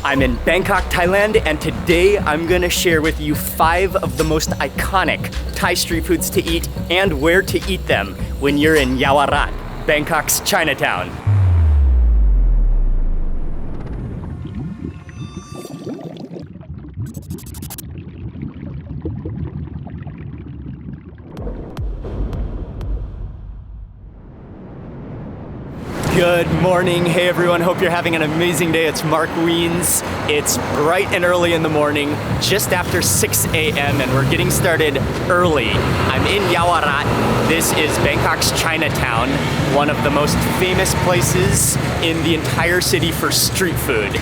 I'm in Bangkok, Thailand, and today I'm gonna share with you 5 of the most iconic Thai street foods to eat and where to eat them when you're in Yaowarat, Bangkok's Chinatown. Good morning. Hey everyone, hope you're having an amazing day. It's Mark Wiens. It's bright and early in the morning, just after 6 a.m. and we're getting started early. I'm in Yaowarat. This is Bangkok's Chinatown, one of the most famous places in the entire city for street food.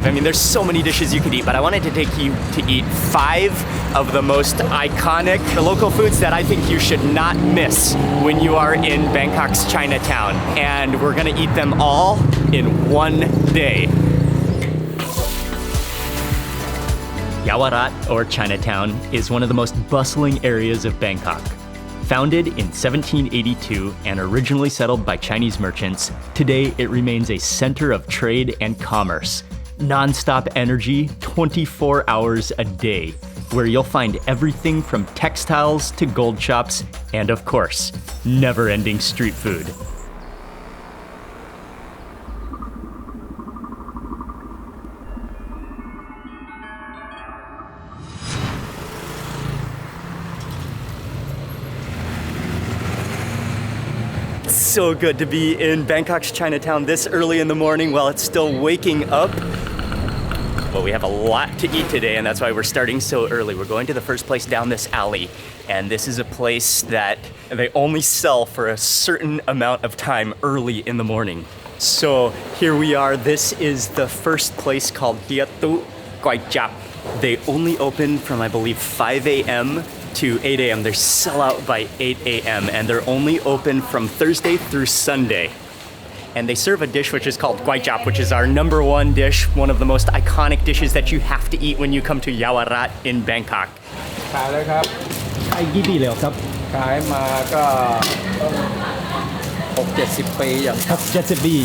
I mean, there's so many dishes you could eat, but I wanted to take you to eat 5 of the most iconic local foods that I think you should not miss when you are in Bangkok's Chinatown. And we're gonna eat them all in one day. Yaowarat, or Chinatown, is one of the most bustling areas of Bangkok. Founded in 1782 and originally settled by Chinese merchants, today it remains a center of trade and commerce. Non-stop energy 24 hours a day, where you'll find everything from textiles to gold shops and, of course, never-ending street food. So good to be in Bangkok's Chinatown this early in the morning while it's still waking up. But we have a lot to eat today, and that's why we're starting so early. We're going to the first place down this alley, and this is a place that they only sell for a certain amount of time early in the morning. So here we are. This is the first place called Kuay Jab. They only open from, I believe, 5 a.m. to 8 a.m. They sell out by 8 a.m. and they're only open from Thursday through Sunday. And they serve a dish which is called Kuay Jab, which is our #1 dish, one of the most iconic dishes that you have to eat when you come to Yaowarat in Bangkok. ขายเลยครับขายกี่ปีแล้วครับขายมาก็60-70 ปีอย่าง70 ปี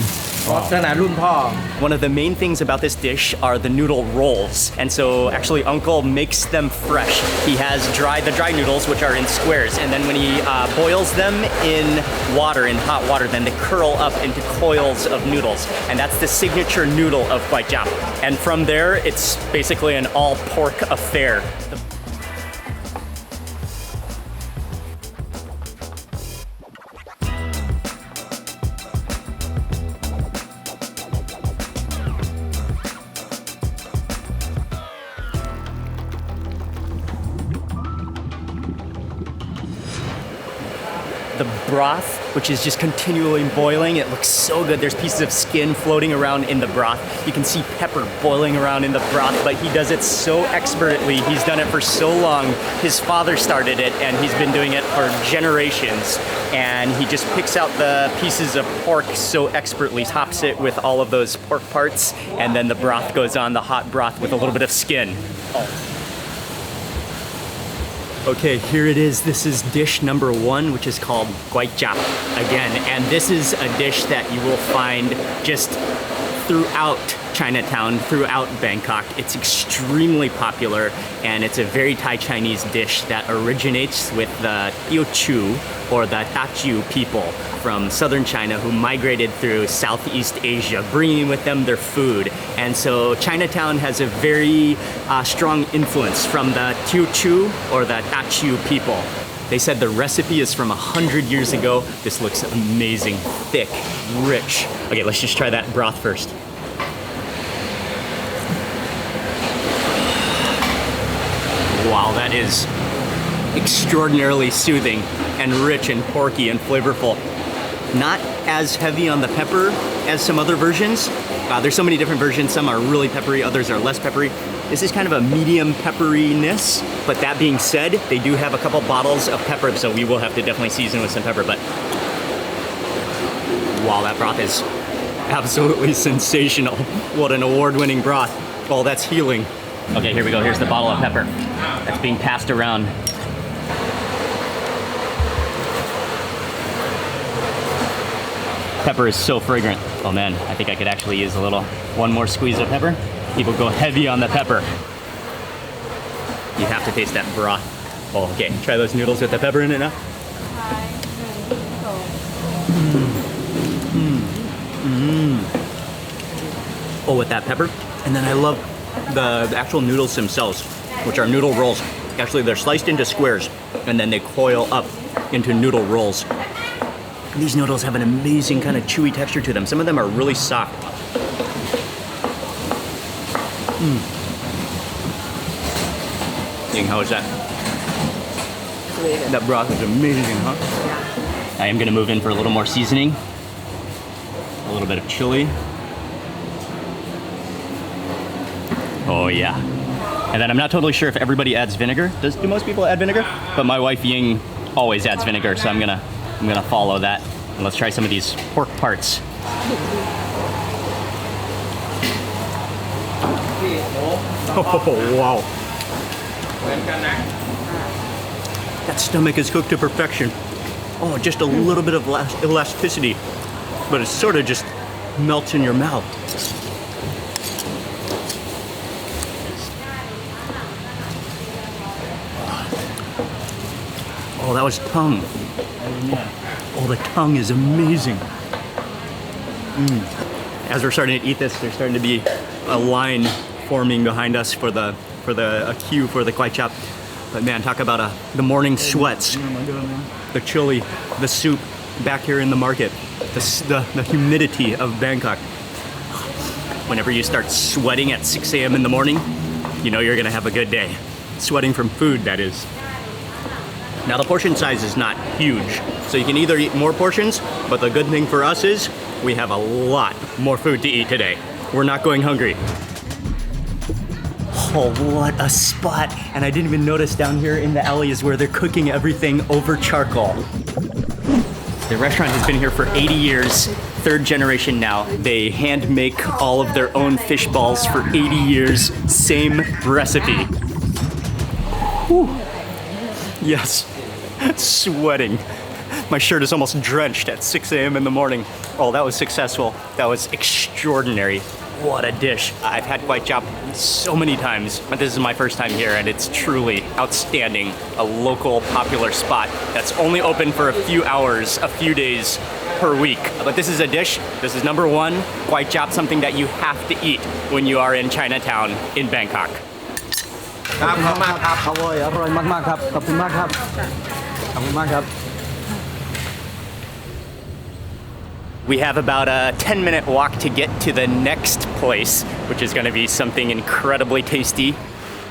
One of the main things about this dish are the noodle rolls. And so actually Uncle makes them fresh. He has the dry noodles, which are in squares. And then when he boils them in water, in hot water, then they curl up into coils of noodles. And that's the signature noodle of Kuay Jab. And from there, it's basically an all pork affair. The broth, which is just continually boiling, it looks so good. There's pieces of skin floating around in the broth. You can see pepper boiling around in the broth, but he does it so expertly. He's done it for so long. His father started it, and he's been doing it for generations. And he just picks out the pieces of pork so expertly, tops it with all of those pork parts, and then the broth goes on, the hot broth with a little bit of skin. Okay, here it is. This is dish #1, which is called Kuay Jab again. And this is a dish that you will find just throughout Chinatown, throughout Bangkok. It's extremely popular, and it's a very Thai Chinese dish that originates with the Teochew, or the Tachu people from southern China who migrated through Southeast Asia, bringing with them their food. And so Chinatown has a very strong influence from the Teochew, or the Tachu people. They said the recipe is from 100 years ago. This looks amazing, thick, rich. Okay, let's just try that broth first. Wow, that is extraordinarily soothing and rich and porky and flavorful. Not as heavy on the pepper as some other versions. There's so many different versions. Some are really peppery, others are less peppery. This is kind of a medium pepperiness, but that being said, they do have a couple bottles of pepper, so we will have to definitely season with some pepper, but wow, that broth is absolutely sensational. What an award-winning broth. Oh, that's healing. Okay, here we go. Here's the bottle of pepper that's being passed around. Pepper is so fragrant. Oh man, I think I could actually use one more squeeze of pepper. People go heavy on the pepper. You have to taste that broth. Oh, okay, try those noodles with the pepper in it now. Oh, with that pepper. And then I love the actual noodles themselves, which are noodle rolls. Actually, they're sliced into squares, and then they coil up into noodle rolls. These noodles have an amazing kind of chewy texture to them. Some of them are really soft. Ying, how is that? That broth is amazing, huh? I am gonna move in for a little more seasoning. A little bit of chili. Oh yeah. And then I'm not totally sure if everybody adds vinegar. Do most people add vinegar? But my wife Ying always adds vinegar, so I'm gonna follow that. And let's try some of these pork parts. Oh wow. That stomach is cooked to perfection. Oh, just a little bit of elasticity, but it sort of just melts in your mouth. Oh, that was tongue. Oh, the tongue is amazing. As we're starting to eat this, there's starting to be a line forming behind us for a queue for the Kuay Jab. But man, talk about the morning sweats, the chili, the soup back here in the market, the humidity of Bangkok. Whenever you start sweating at 6 a.m. in the morning, you know you're gonna have a good day. Sweating from food, that is. Now the portion size is not huge, so you can either eat more portions, but the good thing for us is we have a lot more food to eat today. We're not going hungry. Oh, what a spot. And I didn't even notice down here in the alley is where they're cooking everything over charcoal. The restaurant has been here for 80 years, third generation now. They hand make all of their own fish balls for 80 years, same recipe. Whew. Yes, sweating. My shirt is almost drenched at 6 a.m. in the morning. Oh, that was successful. That was extraordinary. What a dish. I've had Kuay Jab so many times, but this is my first time here, and it's truly outstanding. A local popular spot that's only open for a few hours, a few days per week. But this is a dish. This is number one, Kuay Jab, something that you have to eat when you are in Chinatown in Bangkok. ครับขอบคุณมากครับอร่อยมากๆครับขอบคุณมากครับขอบคุณมากครับ We have about a 10-minute walk to get to the next place, which is going to be something incredibly tasty.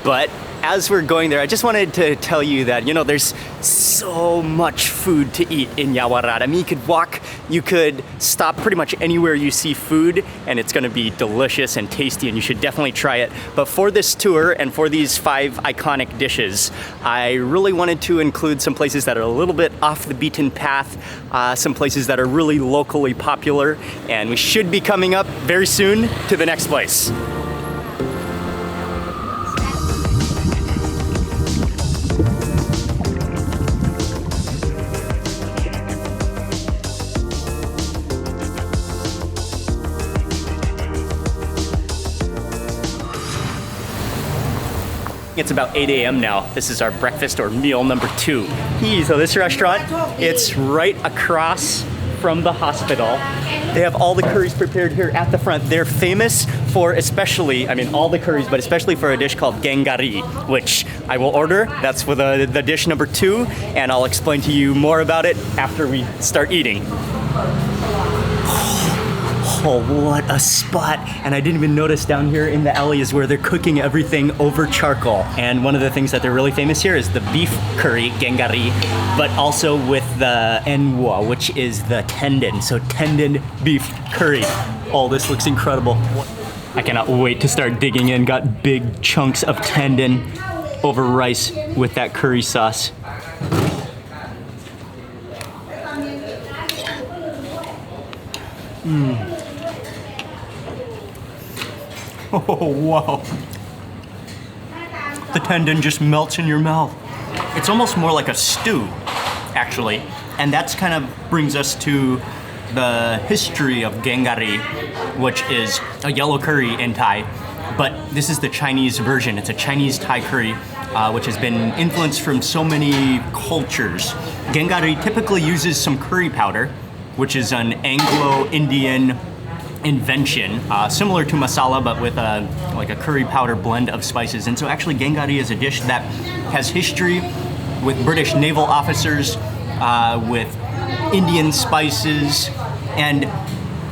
But as we're going there, I just wanted to tell you that, you know, there's so much food to eat in Yaowarat. I mean, you could walk, you could stop pretty much anywhere you see food, and it's going to be delicious and tasty, and you should definitely try it. But for this tour and for these 5 iconic dishes, I really wanted to include some places that are a little bit off the beaten path, some places that are really locally popular, and we should be coming up very soon to the next place. It's about 8 a.m. now. This is our breakfast or meal number 2. So this restaurant, it's right across from the hospital. They have all the curries prepared here at the front. They're famous for especially, I mean all the curries, but especially for a dish called keng kari, which I will order. That's for the dish number 2, and I'll explain to you more about it after we start eating. Oh, what a spot. And I didn't even notice down here in the alley is where they're cooking everything over charcoal. And one of the things that they're really famous here is the beef curry, keng kari, but also with the enwa, which is the tendon. So tendon beef curry. Oh, this looks incredible. I cannot wait to start digging in. Got big chunks of tendon over rice with that curry sauce. Oh, wow. The tendon just melts in your mouth. It's almost more like a stew, actually. And that's kind of brings us to the history of gengari, which is a yellow curry in Thai, but this is the Chinese version. It's a Chinese Thai curry, which has been influenced from so many cultures. Gengari typically uses some curry powder, which is an Anglo-Indian invention, similar to masala, but with like a curry powder blend of spices. And so actually gengari is a dish that has history with British naval officers, with Indian spices, and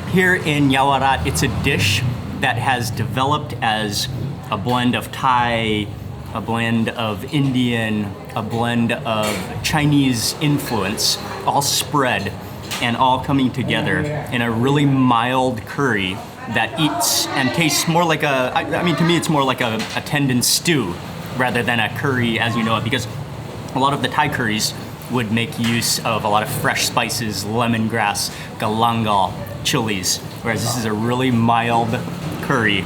here in Yaowarat, it's a dish that has developed as a blend of Thai, a blend of Indian, a blend of Chinese influence, all spread and all coming together in a really mild curry that eats and tastes more like I mean, to me, it's more like a tendon stew rather than a curry as you know it, because a lot of the Thai curries would make use of a lot of fresh spices, lemongrass, galangal, chilies, whereas this is a really mild curry,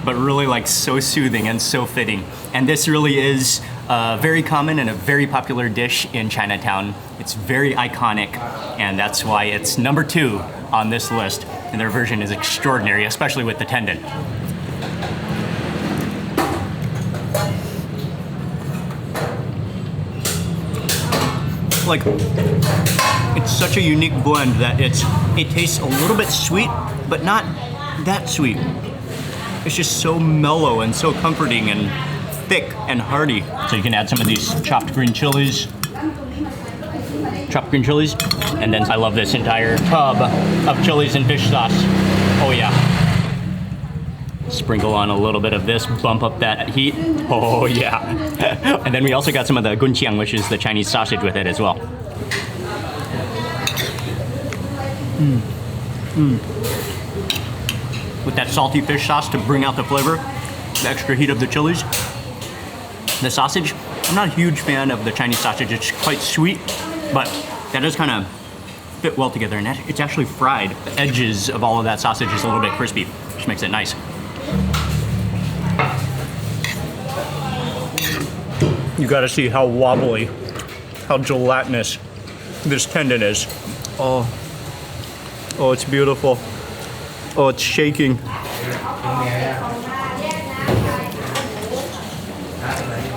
but really like so soothing and so fitting. And this really is very common and a very popular dish in Chinatown. It's very iconic, and that's why it's number 2 on this list. And their version is extraordinary, especially with the tendon. Like, it's such a unique blend that it tastes a little bit sweet, but not that sweet. It's just so mellow and so comforting and thick and hearty. So you can add some of these chopped green chilies, and then I love this entire tub of chilies and fish sauce. Oh yeah. Sprinkle on a little bit of this, bump up that heat. Oh yeah. And then we also got some of the gunqiang, which is the Chinese sausage with it as well. With that salty fish sauce to bring out the flavor, the extra heat of the chilies. The sausage, I'm not a huge fan of the Chinese sausage. It's quite sweet, but that does kind of fit well together, and it's actually fried. The edges of all of that sausage is a little bit crispy, which makes it nice. You gotta see how wobbly, how gelatinous this tendon is. Oh, it's beautiful. Oh, it's shaking.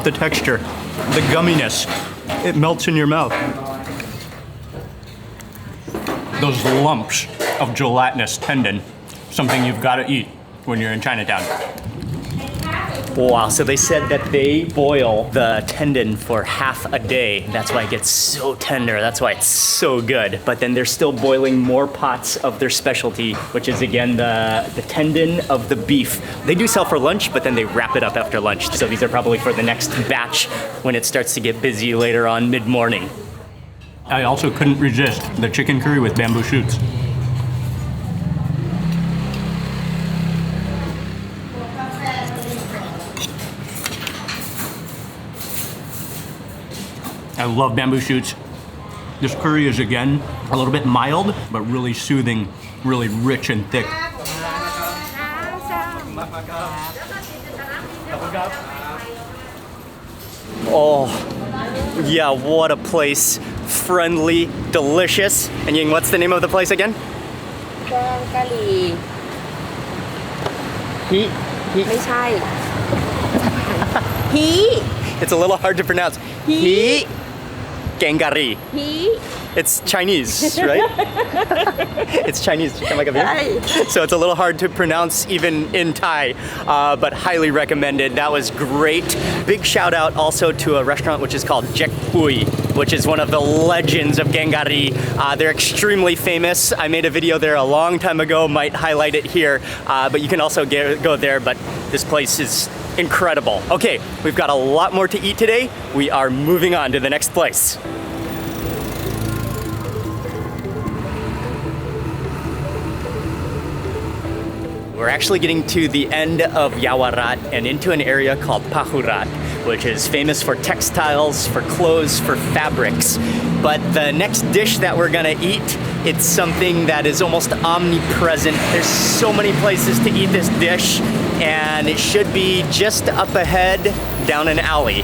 The texture, the gumminess, it melts in your mouth. Those lumps of gelatinous tendon, something you've got to eat when you're in Chinatown. Wow, so they said that they boil the tendon for half a day. That's why it gets so tender. That's why it's so good. But then they're still boiling more pots of their specialty, which is again the tendon of the beef. They do sell for lunch, but then they wrap it up after lunch. So these are probably for the next batch when it starts to get busy later on mid-morning. I also couldn't resist the chicken curry with bamboo shoots. I love bamboo shoots. This curry is, again, a little bit mild, but really soothing, really rich and thick. Oh, yeah, what a place. Friendly, delicious. And Ying, what's the name of the place again? แกงกะหรี่ ไม่ใช่ ฮี It's a little hard to pronounce. He. Gengari. ฮี It's Chinese, right? It's Chinese. Come back up here. Thai. So it's a little hard to pronounce even in Thai, but highly recommended. That was great. Big shout out also to a restaurant which is called Jack Pui, which is one of the legends of Gengari. They're extremely famous. I made a video there a long time ago, might highlight it here, but you can also go there, but this place is incredible. Okay, we've got a lot more to eat today. We are moving on to the next place. We're actually getting to the end of Yaowarat and into an area called Pahurat, which is famous for textiles, for clothes, for fabrics. But the next dish that we're gonna eat, it's something that is almost omnipresent. There's so many places to eat this dish, and it should be just up ahead down an alley.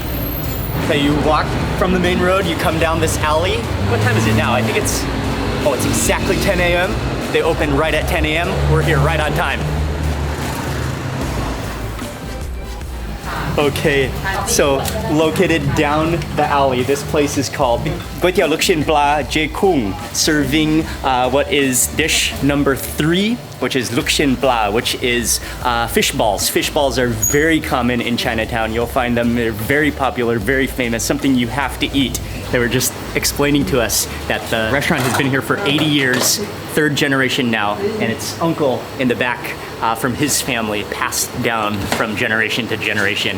Okay, you walk from the main road, you come down this alley. What time is it now? I think it's exactly 10 a.m. They open right at 10 a.m. We're here right on time. Okay, so located down the alley, this place is called Kuay Jab, serving what is dish number 3, which is lukshin bla, which is fish balls. Fish balls are very common in Chinatown. You'll find them, they're very popular, very famous, something you have to eat. They were just explaining to us that the restaurant has been here for 80 years, 3rd generation now, and its uncle in the back from his family passed down from generation to generation.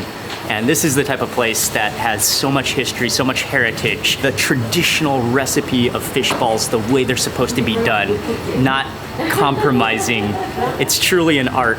And this is the type of place that has so much history, so much heritage. The traditional recipe of fish balls, the way they're supposed to be done, not compromising. It's truly an art.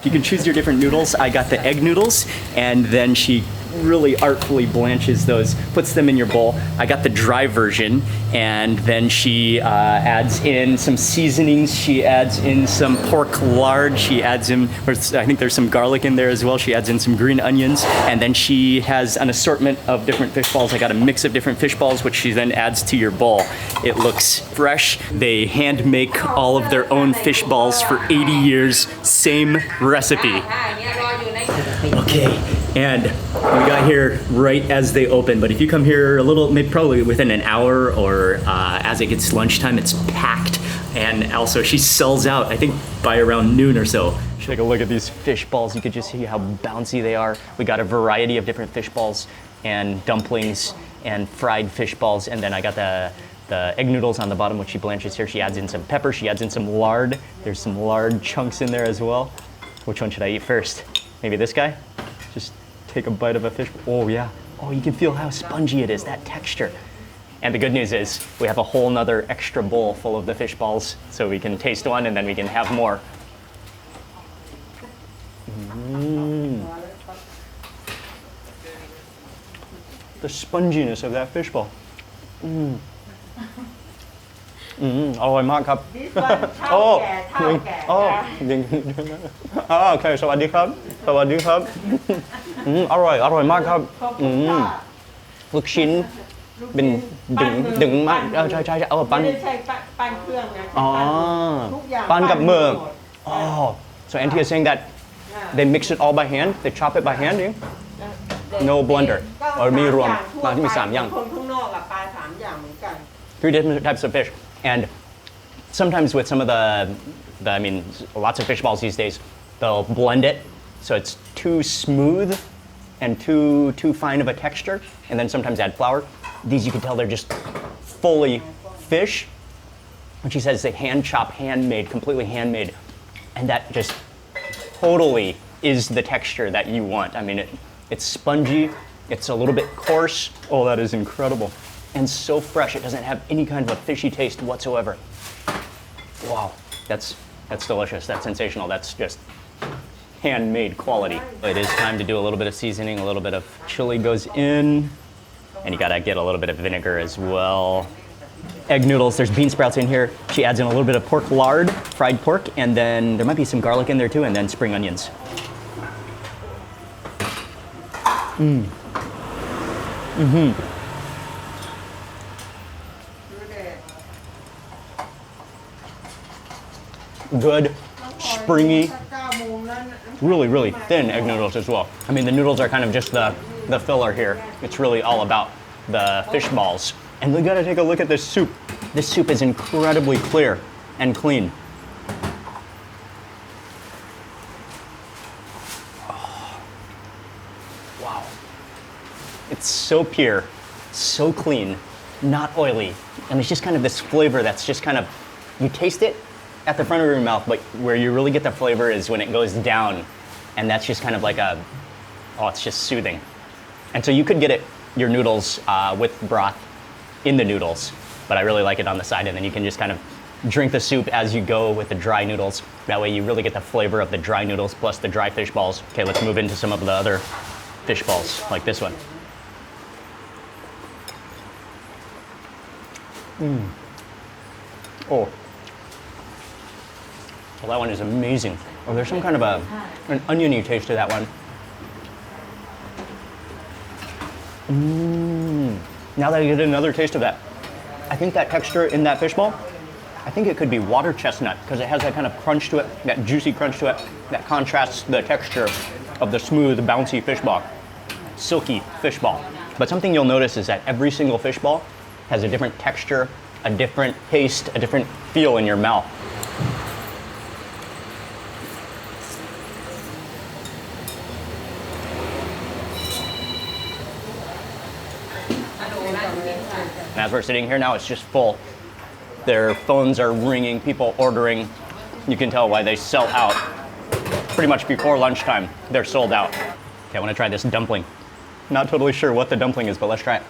You can choose your different noodles. I got the egg noodles, and then she really artfully blanches those, puts them in your bowl. I got the dry version, and then she adds in some seasonings. She adds in some pork lard. She adds in, I think there's some garlic in there as well. She adds in some green onions, and then she has an assortment of different fish balls. I got a mix of different fish balls, which she then adds to your bowl. It looks fresh. They hand make all of their own fish balls for 80 years. Same recipe. Okay, and we got here right as they open, but if you come here a little, maybe probably within an hour or as it gets lunchtime, it's packed. And also she sells out, I think by around noon or so. Take a look at these fish balls. You could just see how bouncy they are. We got a variety of different fish balls and dumplings and fried fish balls. And then I got the egg noodles on the bottom, which she blanches here. She adds in some pepper, she adds in some lard. There's some lard chunks in there as well. Which one should I eat first? Maybe this guy? Just take a bite of a fish. Oh yeah. Oh, you can feel how spongy it is, that texture. And the good news is we have a whole nother extra bowl full of the fish balls, so we can taste one and then we can have more. The sponginess of that fish ball. อร่อยมากครับ โอ้โอเคสวัสดีครับสวัสดีครับอร่อยมากครับลูกชิ้นเป็นดึงมากใช่ปั้นไม่ใช่ปั้นเครื่องนะปั้นกับมือ so Auntie is saying that they mix it all by hand, they chop it by hand, no blender มีรวมมาที่มี3อย่าง คนข้างนอกปลา3อย่างเหมือนกัน 3 different types of fish. And sometimes with some of I mean, lots of fish balls these days, they'll blend it so it's too smooth and too fine of a texture, and then sometimes add flour. These you can tell they're just fully fish. And she says they hand chop, handmade, completely handmade, and that just totally is the texture that you want. I mean, it's spongy, it's a little bit coarse. Oh, that is incredible. And so fresh, it doesn't have any kind of a fishy taste whatsoever. Wow, that's delicious, that's sensational, that's just handmade quality. It is time to do a little bit of seasoning, a little bit of chili goes in, and you gotta get a little bit of vinegar as well. Egg noodles, there's bean sprouts in here. She adds in a little bit of pork lard, fried pork, and then there might be some garlic in there too, and then spring onions. Good, springy, really thin egg noodles as well. I mean, the noodles are kind of just the filler here. It's really all about the fish balls. And we gotta take a look at this soup. This soup is incredibly clear and clean. Oh, wow. It's so pure, so clean, not oily. And it's just kind of this flavor that's just kind of, you taste it at the front of your mouth, but where you really get the flavor is when it goes down. And that's just kind of like it's just soothing. And so you could get your noodles with broth in the noodles, but I really like it on the side, and then you can just kind of drink the soup as you go with the dry noodles. That way you really get the flavor of the dry noodles plus the dry fish balls. Okay, let's move into some of the other fish balls, like this one. Oh. Well, that one is amazing. Oh, there's some kind of an oniony taste to that one. Now that I get another taste of that I think that texture in that fishball, I think it could be water chestnut because it has that kind of crunch to it, that juicy crunch to it, that contrasts the texture of the smooth, bouncy fishball, silky fishball. But something you'll notice is that every single fishball has a different texture, a different taste, a different feel in your mouth. And as we're sitting here now, it's just full. Their phones are ringing, people ordering. You can tell why they sell out. Pretty much before lunchtime, they're sold out. Okay, I want to try this dumpling. Not totally sure what the dumpling is, but let's try it.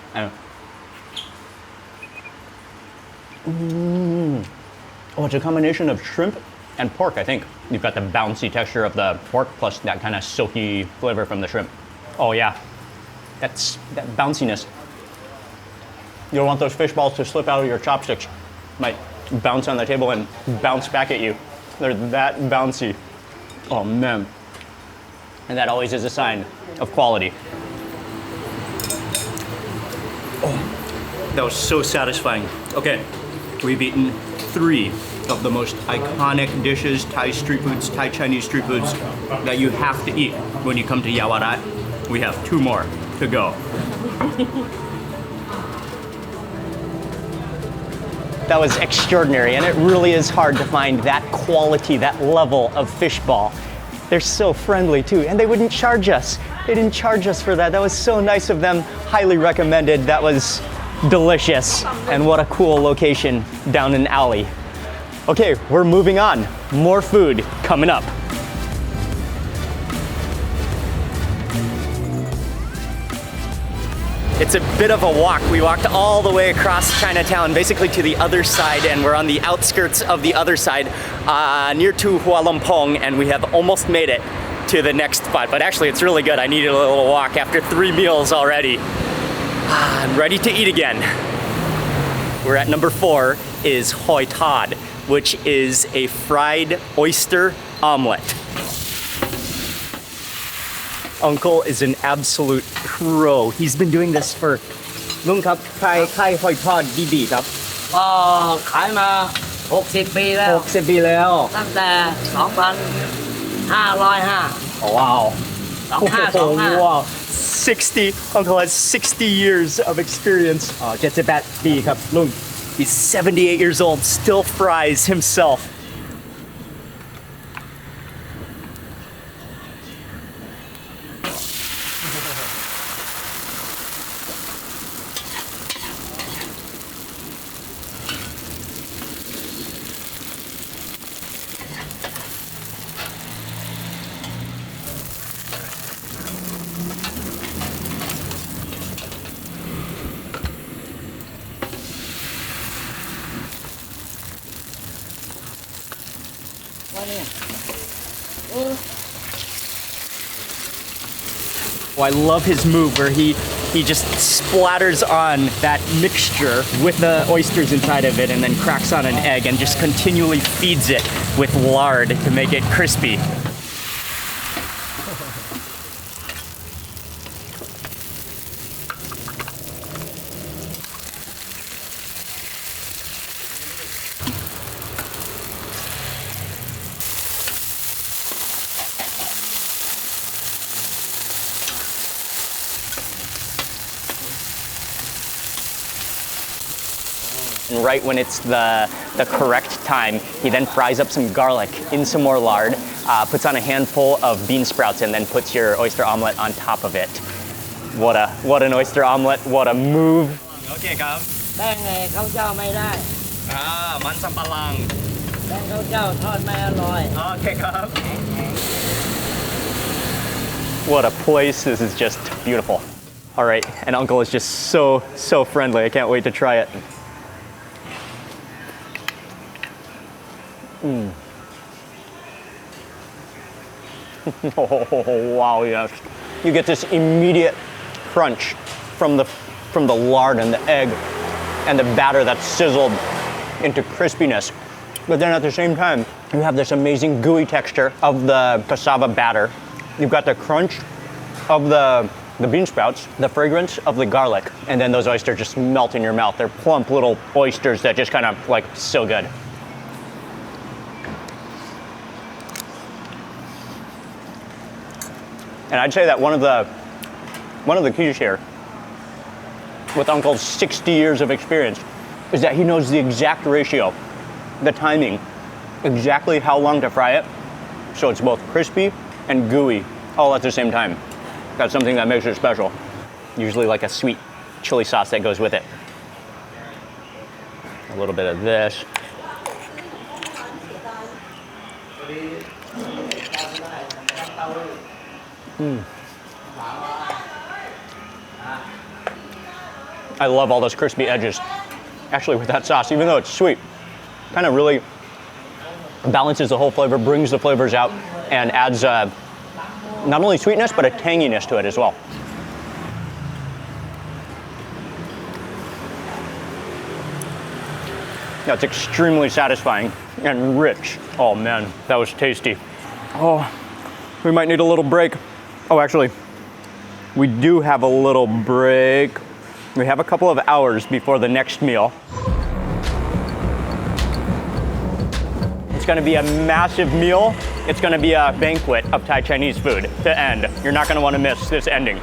Oh, it's a combination of shrimp and pork, I think. You've got the bouncy texture of the pork plus that kind of silky flavor from the shrimp. Oh yeah, that's that bounciness. You don't want those fish balls to slip out of your chopsticks. Might bounce on the table and bounce back at you. They're that bouncy. Oh man. And that always is a sign of quality. Oh, that was so satisfying. Okay, we've eaten 3 of the most iconic dishes, Thai street foods, Thai Chinese street foods that you have to eat when you come to Yaowarat. We have 2 more to go. That was extraordinary, and it really is hard to find that quality, that level of fishball. They're so friendly too, and they wouldn't charge us. They didn't charge us for that. That was so nice of them. Highly recommended. That was delicious, and what a cool location down an alley. Okay, we're moving on. More food coming up. It's a bit of a walk. We walked all the way across Chinatown, basically to the other side, and we're on the outskirts of the other side, near to Hua Lumpong, and we have almost made it to the next spot. But actually, it's really good. I needed a little walk after 3 meals already. I'm ready to eat again. We're at number 4 is Hoi Tod, which is a fried oyster omelet. Uncle is an absolute pro. He's been doing this for ลุงครับขายหอยทอดดีๆครับขายมา60 ปีแล้ว60 ปีแล้วตั้งแต่2505 Oh wow. 2525 Wow. 60. Uncle has 60 years of experience. 78 ปีครับลุง He's 78 years old, still fries himself. Oh, I love his move where he just splatters on that mixture with the oysters inside of it and then cracks on an egg and just continually feeds it with lard to make it crispy. And right when it's the correct time, he then fries up some garlic in some more lard, puts on a handful of bean sprouts, and then puts your oyster omelet on top of it. What an oyster omelet, what a move. Okay, ครับแป้งข้าวเจ้าไม่ได้มันสำปะหลัง แป้งข้าวเจ้าทอดไม่อร่อย Okay, ครับ What a place. This is just beautiful. All right, and Uncle is just so friendly. I can't wait to try it. Oh, wow, yes. You get this immediate crunch from the lard and the egg and the batter that's sizzled into crispiness. But then at the same time, you have this amazing gooey texture of the cassava batter. You've got the crunch of the the bean sprouts, the fragrance of the garlic, and then those oysters just melt in your mouth. They're plump little oysters that just kind of like so good. And I'd say that one of the keys here with Uncle's 60 years of experience is that he knows the exact ratio, the timing, exactly how long to fry it, so it's both crispy and gooey all at the same time. That's something that makes it special. Usually like a sweet chili sauce that goes with it. A little bit of this. I love all those crispy edges. Actually, with that sauce, even though it's sweet, kind of really balances the whole flavor, brings the flavors out, and adds not only sweetness, but a tanginess to it as well. That's extremely satisfying and rich. Oh man, that was tasty. Oh, we might need a little break. Oh, actually, we do have a little break. We have a couple of hours before the next meal. It's gonna be a massive meal. It's gonna be a banquet of Thai Chinese food to end. You're not gonna wanna miss this ending.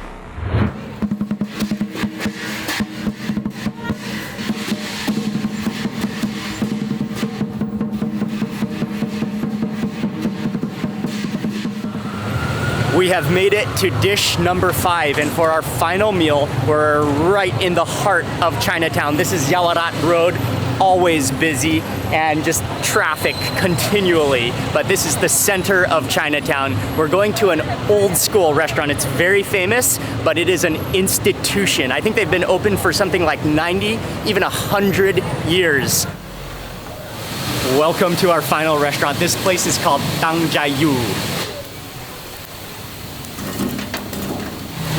We have made it to dish number 5, and for our final meal, we're right in the heart of Chinatown. This is Yaowarat Road, always busy and just traffic continually, but this is the center of Chinatown. We're going to an old school restaurant. It's very famous, but it is an institution. I think they've been open for something like 90, even 100 years. Welcome to our final restaurant. This place is called Tang Jayu.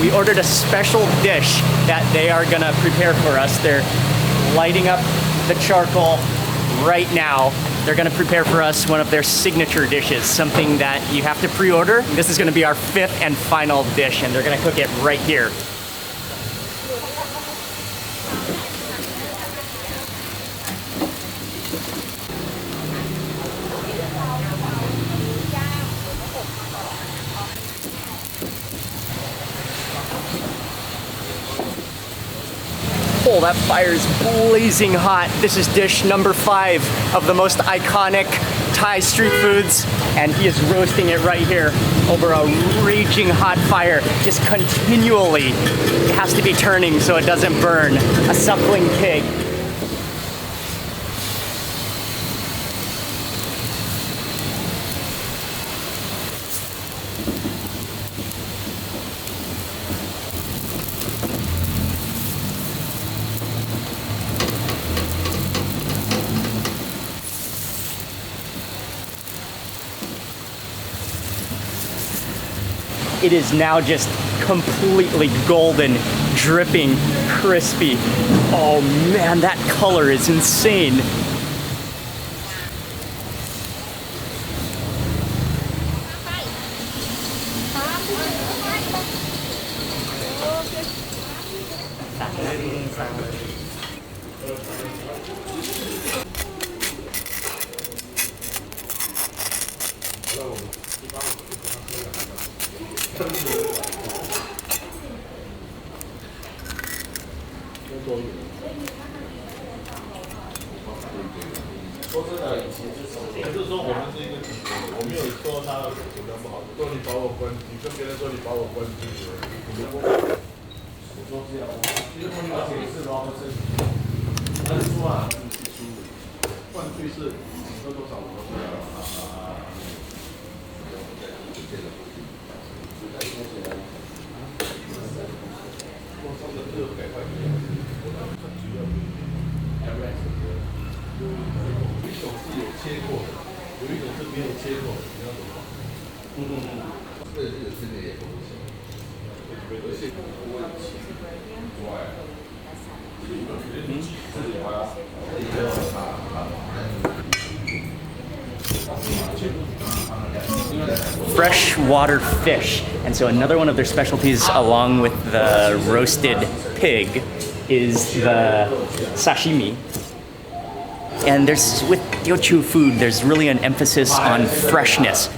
We ordered a special dish that they are gonna prepare for us. They're lighting up the charcoal right now. They're gonna prepare for us one of their signature dishes, something that you have to pre-order. This is gonna be our 5th and final dish, and they're gonna cook it right here. Oh, that fire is blazing hot. This is dish number 5 of the most iconic Thai street foods, and he is roasting it right here over a raging hot fire, just continually. It has to be turning so it doesn't burn. A suckling pig. It is now just completely golden, dripping, crispy. Oh man, that color is insane. freshwater fish. And so another one of their specialties, along with the roasted pig, is the sashimi. And there's, with Teochew food, there's really an emphasis on freshness.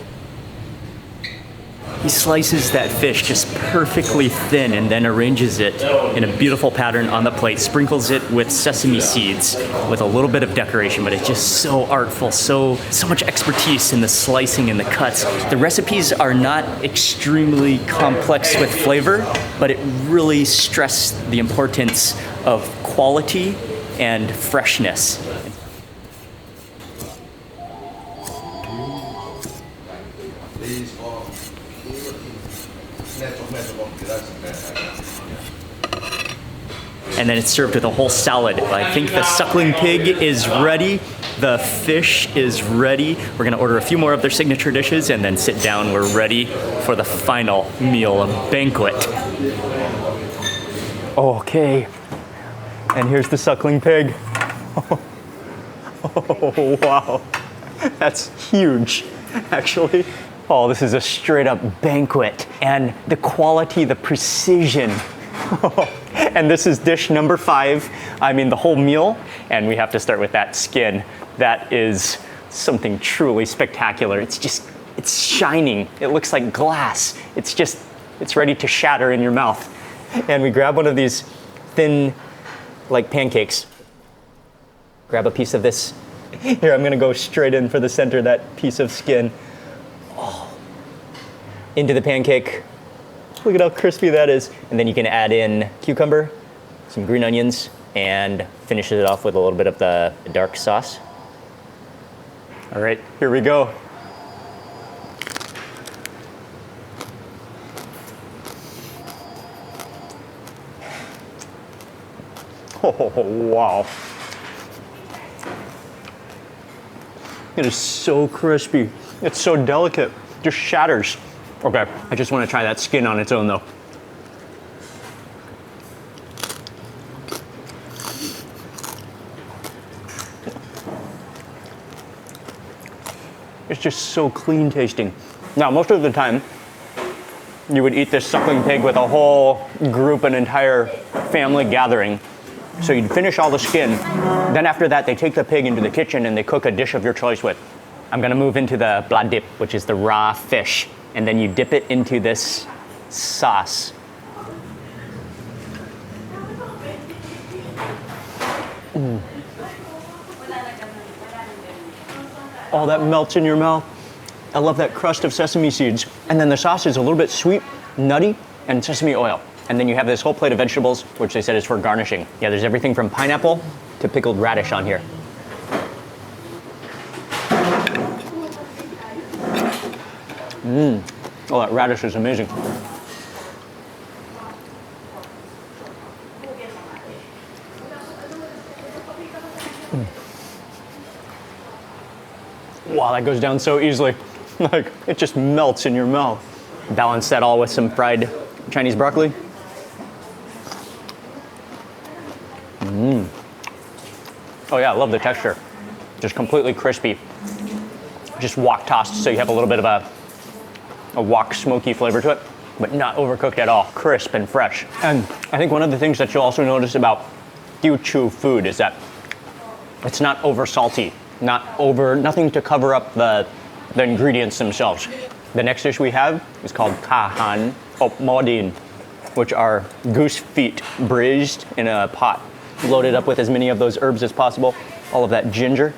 He slices that fish just perfectly thin and then arranges it in a beautiful pattern on the plate, sprinkles it with sesame seeds with a little bit of decoration, but it's just so artful, so much expertise in the slicing and the cuts. The recipes are not extremely complex with flavor, but it really stressed the importance of quality and freshness. And then it's served with a whole salad. I think the suckling pig is ready. The fish is ready. We're gonna order a few more of their signature dishes and then sit down. We're ready for the final meal, a banquet. Okay. And here's the suckling pig. Oh, wow. That's huge, actually. Oh, this is a straight up banquet. And the quality, the precision. And this is dish number 5. I mean, the whole meal. And we have to start with that skin. That is something truly spectacular. It's shining. It looks like glass. It's ready to shatter in your mouth. And we grab one of these thin, like pancakes. Grab a piece of this. Here, I'm gonna go straight in for the center, that piece of skin. Oh. Into the pancake. Look at how crispy that is. And then you can add in cucumber, some green onions, and finish it off with a little bit of the dark sauce. All right, here we go. Oh, wow. It is so crispy. It's so delicate, just shatters. Okay, I just want to try that skin on its own though. It's just so clean tasting. Now, most of the time, you would eat this suckling pig with a whole group, an entire family gathering. So you'd finish all the skin. Then after that, they take the pig into the kitchen and they cook a dish of your choice with. I'm gonna move into the pla dip, which is the raw fish. And then you dip it into this sauce. Mm. Oh, that melts in your mouth. I love that crust of sesame seeds. And then the sauce is a little bit sweet, nutty, and sesame oil. And then you have this whole plate of vegetables, which they said is for garnishing. Yeah, there's everything from pineapple to pickled radish on here. Mmm. Oh, that radish is amazing. Mm. Wow, that goes down so easily. Like, it just melts in your mouth. Balance that all with some fried Chinese broccoli. Mmm. Oh yeah, I love the texture. Just completely crispy. Just wok tossed, so you have a little bit of a wok smoky flavor to it, but not overcooked at all. Crisp and fresh. And I think one of the things that you'll also notice about Teochew food is that it's not over salty, nothing to cover up the ingredients themselves. The next dish we have is called kahan op modin, which are goose feet braised in a pot, loaded up with as many of those herbs as possible, all of that ginger.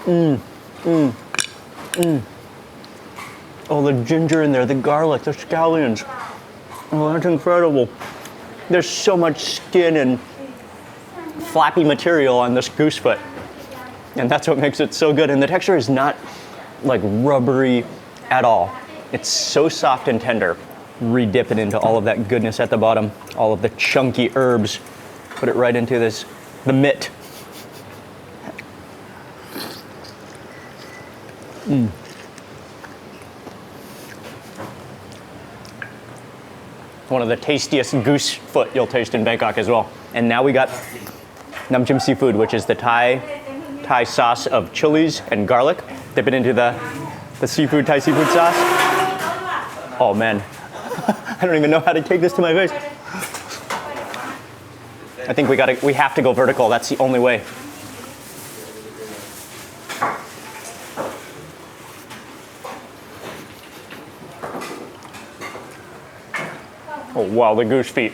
Mmm, mmm, mmm. Oh, the ginger in there, the garlic, the scallions. Oh, that's incredible. There's so much skin and flappy material on this goose foot. And that's what makes it so good. And the texture is not like rubbery at all. It's so soft and tender. Re-dip it into all of that goodness at the bottom, all of the chunky herbs. Put it right into the mitt. Mm. One of the tastiest goose foot you'll taste in Bangkok as well. And now we got namjim seafood, which is the Thai sauce of chilies and garlic. Dip it into the seafood, Thai seafood sauce. Oh man, I don't even know how to take this to my face. I think we have to go vertical. That's the only way. Oh wow, the goose feet.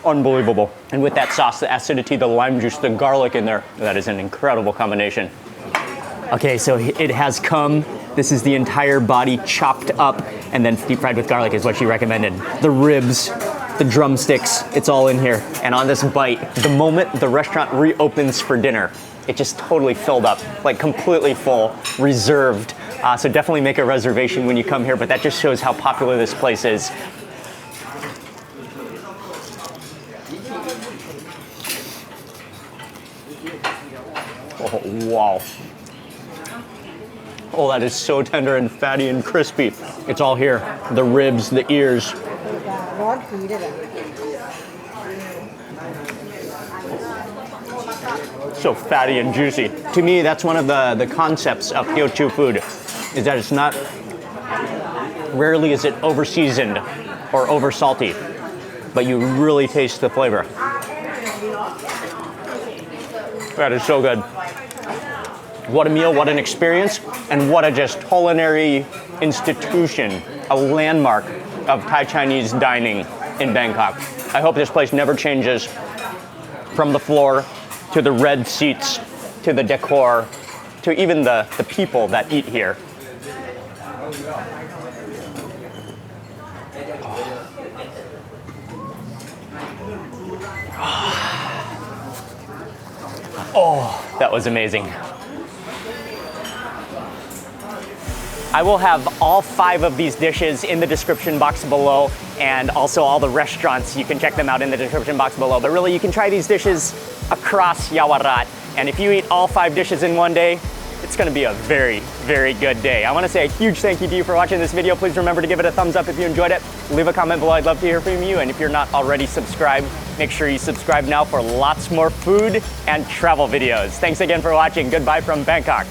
Unbelievable. And with that sauce, the acidity, the lime juice, the garlic in there, that is an incredible combination. Okay, so it has come. This is the entire body chopped up and then deep fried with garlic is what she recommended. The ribs, the drumsticks, it's all in here. And on this bite, the moment the restaurant reopens for dinner, it just totally filled up, like completely full, reserved. So definitely make a reservation when you come here, but that just shows how popular this place is. Oh, wow. Oh, that is so tender and fatty and crispy. It's all here. The ribs, the ears. So fatty and juicy. To me, that's one of the concepts of Teochew food, is that it's not, rarely is it over seasoned or over salty, but you really taste the flavor. That is so good. What a meal, what an experience, and what a just culinary institution, a landmark of Thai Chinese dining in Bangkok. I hope this place never changes, from the floor to the red seats to the decor to even the people that eat here. Oh, that was amazing. I will have all 5 of these dishes in the description box below, and also all the restaurants. You can check them out in the description box below. But really, you can try these dishes across Yaowarat. And if you eat all 5 dishes in one day, it's gonna be a very, very good day. I wanna say a huge thank you to you for watching this video. Please remember to give it a thumbs up if you enjoyed it. Leave a comment below, I'd love to hear from you. And if you're not already subscribed, make sure you subscribe now for lots more food and travel videos. Thanks again for watching. Goodbye from Bangkok.